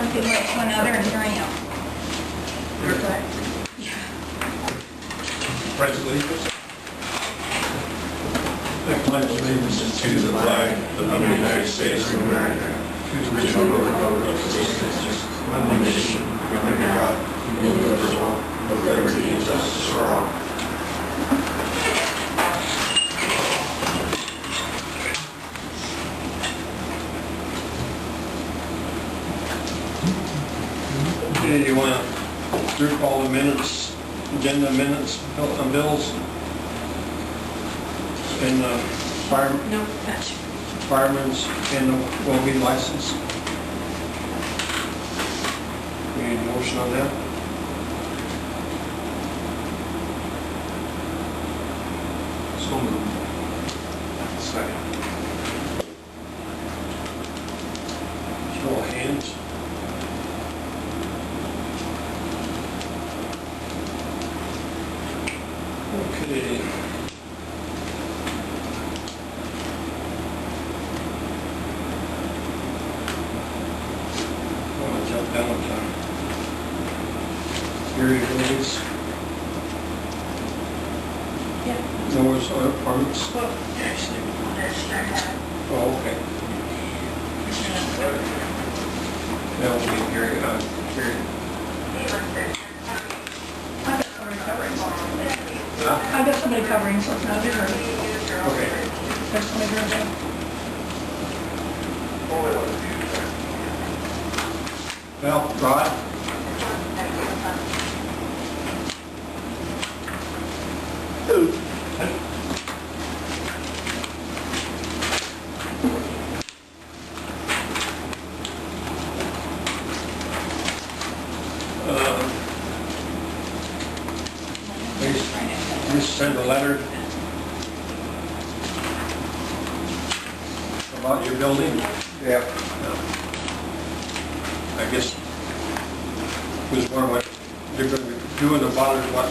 some people went to another, and here I am. Pledge allegiance. I pledge allegiance to the flag of the United States of America, to the republic which stands one nation, under God, indivisible, with liberty and justice for all. Okay, you want to group all the minutes, agenda minutes, bills, and No, that's, fireman's and the well-being license? We need a motion on that? So moved. Second. Show of hands. Okay. I want to jump down to area release. yeah. Noah's apartments. Well, actually, Oh, okay. That will be period. I've got somebody covering, so it's not a big hurry. Okay. There's somebody there. Well, Rod? You sent a letter about your building? Yeah. I guess was one of what you're going to be doing about it, what?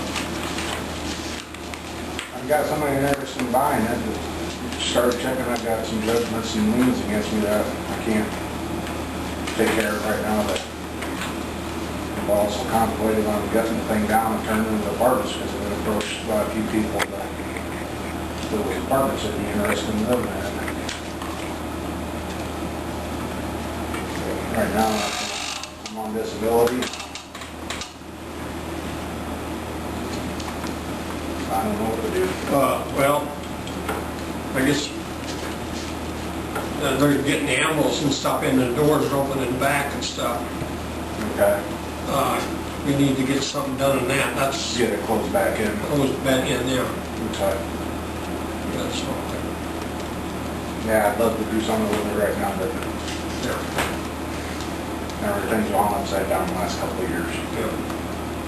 I've got somebody interested in buying it, but started checking, I've got some judgments and liens against me that I can't take care of right now, but I've also contemplated on gutting the thing down and turning it into apartments, because I've been approached by a few people that those apartments would be interested in living in. Right now, I'm on disability. I don't know what to do. Well, I guess they're getting animals and stuff in, the doors are open and back and stuff. Okay. We need to get something done on that. That's Get it closed back in. closed back in there. Okay. That's something. Yeah, I'd love to do something with it right now, but everything's gone upside down the last couple of years. Yeah.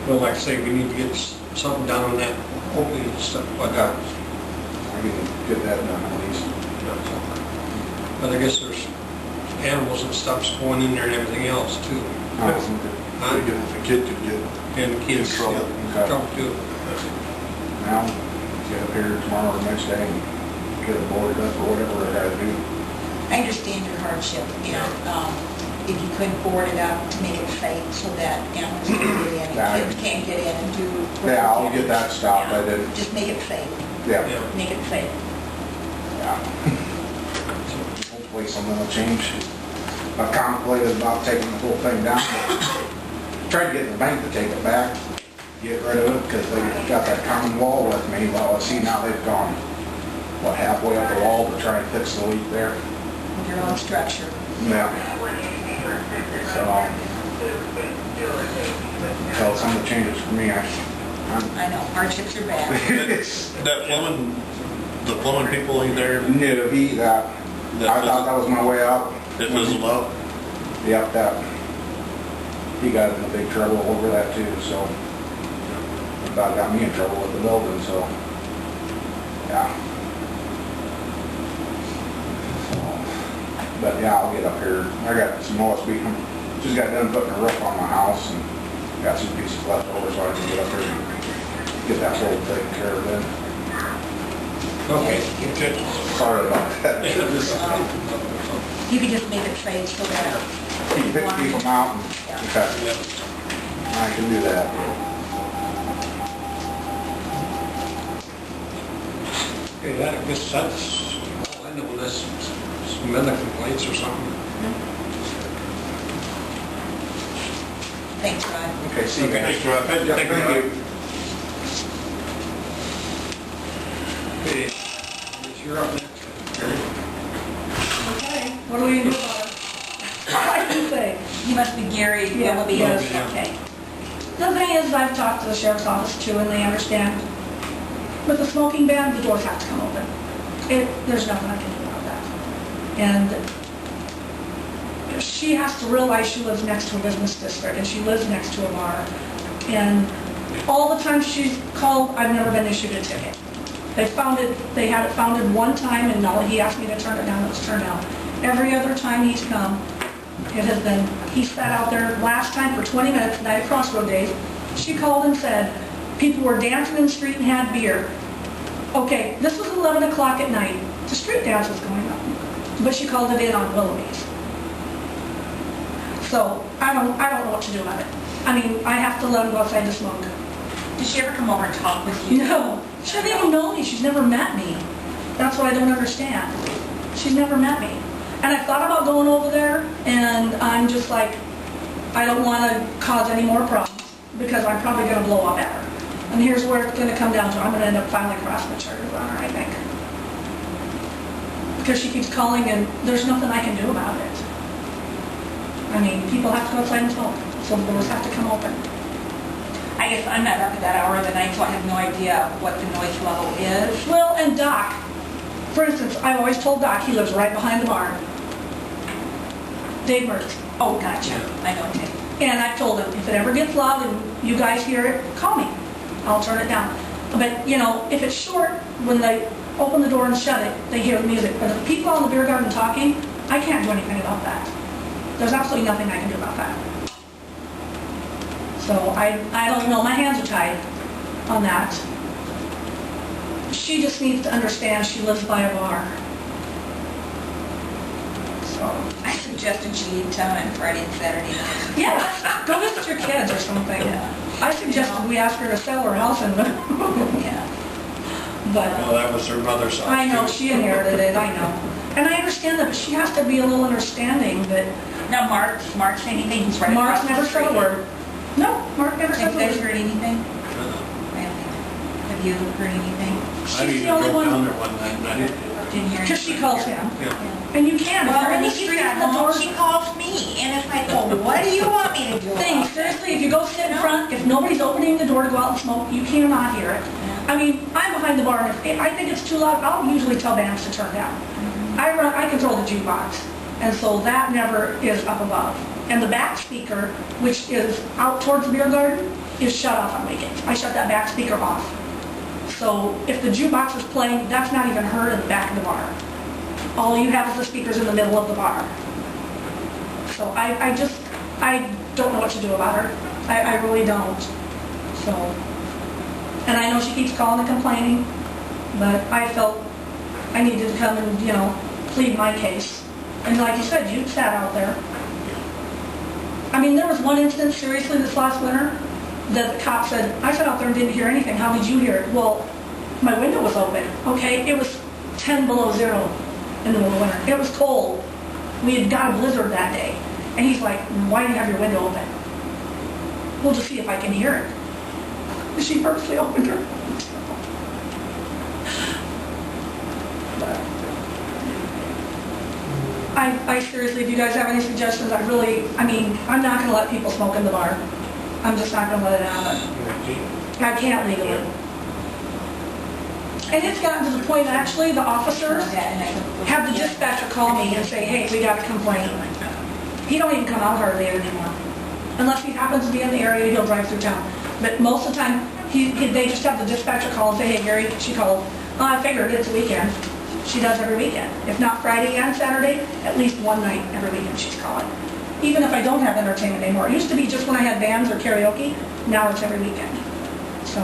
Well, like I say, we need to get something done on that opening and stuff like that. I can get that done at least. But I guess there's animals and stuff's going in there and everything else too. I don't think that Huh? If a kid could get And kids, In trouble. yeah, Okay. trouble too. now, get up here tomorrow or next day and get it boarded up or whatever I gotta do. I understand your hardship, and if you couldn't board it up to make it safe so that animals can get in Yeah, and kids can't get in and do. Yeah, I'll get that stopped. I did. Just make it safe, Yeah. Yeah. make it safe. Yeah. Hopefully something will change. I contemplated about taking the whole thing down, but tried to get the bank to take it back, get rid of it, because they got that common wall with me. Well, I see now they've gone, what, halfway up the wall to try and fix the leak there. With your own structure. Yeah. So, until something changes for me, I know, hardships are bad. that the plumbing people in there, knew he, I thought that was my way out. it fizzled out. Yep, that, he got in a big trouble over that too, so about got me in trouble with the building, so, yeah. So, but yeah, I'll get up here. I got some OSB, just got done putting a roof on my house and got some pieces left over, so I can get up here and get that whole taken care of then. Okay. Sorry about that. You could just make it trade so that Keep them out, okay, I can do that. Okay, that, I guess that's, all I know, unless some other complaints or something. Thanks, Rod. Okay, see you guys. Thanks, Rob. Yeah, thank you. Okay, you're up next. Gary. Okay, what do we do about it? I can say. He must be Gary Yeah, Willoughby. yes. Okay. The thing is, I've talked to the sheriff's office too, and they understand. With the smoking ban, the doors have to come open. There's nothing I can do about that. And she has to realize she lives next to a business district, and she lives next to a bar. And all the times she's called, I've never been issued a ticket. They had it founded one time, and no, he asked me to turn it down, it was turned down. Every other time he's come, it has been, he sat out there last time for 20 minutes, night of Crossroad Days. She called and said, people were dancing in the street and had beer. Okay, this was 11 o'clock at night. The street dance was going on, but she called it in on Willoughby's. So I don't know what to do about it. I mean, I have to let him go outside to smoke. Did she ever come over and talk with you? No, she doesn't even know me. She's never met me. That's what I don't understand. She's never met me. And I thought about going over there, and I'm just like, I don't want to cause any more problems because I'm probably going to blow up at her. And here's where it's going to come down to. I'm going to end up filing harassment charges on her, I think. Because she keeps calling, and there's nothing I can do about it. I mean, people have to go outside and smoke, so the doors have to come open. I guess I'm not up at that hour of the night, so I have no idea what the noise level is. Well, and Doc, for instance, I've always told Doc, he lives right behind the barn. Dave Mertz. Oh, gotcha. I know, okay. And I've told him, if it ever gets loud and you guys hear it, call me. I'll turn it down. But, you know, if it's short, when they open the door and shut it, they hear the music. But if people out in the beer garden talking, I can't do anything about that. There's absolutely nothing I can do about that. So I don't know, my hands are tied on that. She just needs to understand she lives by a bar. So, I suggested she leave town on Friday and Saturday night. yeah, go visit your kids or something. I suggested we ask her to sell her house and Yeah. but Well, that was her mother's house. I know, too. she inherited it, I know. And I understand that, but she has to be a little understanding that Now, Mark say anything? He's right Mark across the never said a street. word. No, Mark never said Have a you guys word. heard anything? Uh-uh. I haven't. Have you heard anything? I She's the even only drove down one, there one night and I didn't. Didn't hear because she anything? calls him. Yeah. And you can, if Well, you're in when the he street gets and the home, doors... she calls me, and it's like, well, what do you want me to do? Thing, seriously, if you go sit in front, if nobody's opening the door to go out and smoke, you cannot hear it. I mean, I'm behind the bar, and if I think it's too loud, I'll usually tell bands to turn down. I control the jukebox, and so that never is up above. And the back speaker, which is out towards the beer garden, is shut off on weekends. I shut that back speaker off. So if the jukebox is playing, that's not even heard in the back of the bar. All you have is the speakers in the middle of the bar. So I don't know what to do about her. I really don't. So, and I know she keeps calling and complaining, but I felt I needed to come and, you know, plead my case. And like you said, you sat out there. I mean, there was one instance, seriously, this last winter, that the cop said, I sat out there and didn't hear anything. How did you hear it? Well, my window was open. Okay, it was 10 below zero in the middle of winter. It was cold. We had got a blizzard that day. And he's like, why do you have your window open? We'll just see if I can hear it. She purposely opened her. I seriously, if you guys have any suggestions, I'm not going to let people smoke in the bar. I'm just not going to let it happen. I can't legally. And it's gotten to the point, actually, the officers have the dispatcher call me and say, hey, we got a complaint. He don't even come out hardly anymore. Unless he happens to be in the area, he'll drive through town. But most of the time, they just have the dispatcher call and say, hey, Gary, she called. Oh, I figured it's a weekend. She does every weekend. If not Friday and Saturday, at least one night every weekend she's calling. Even if I don't have entertainment anymore. It used to be just when I had bands or karaoke. Now it's every weekend. So...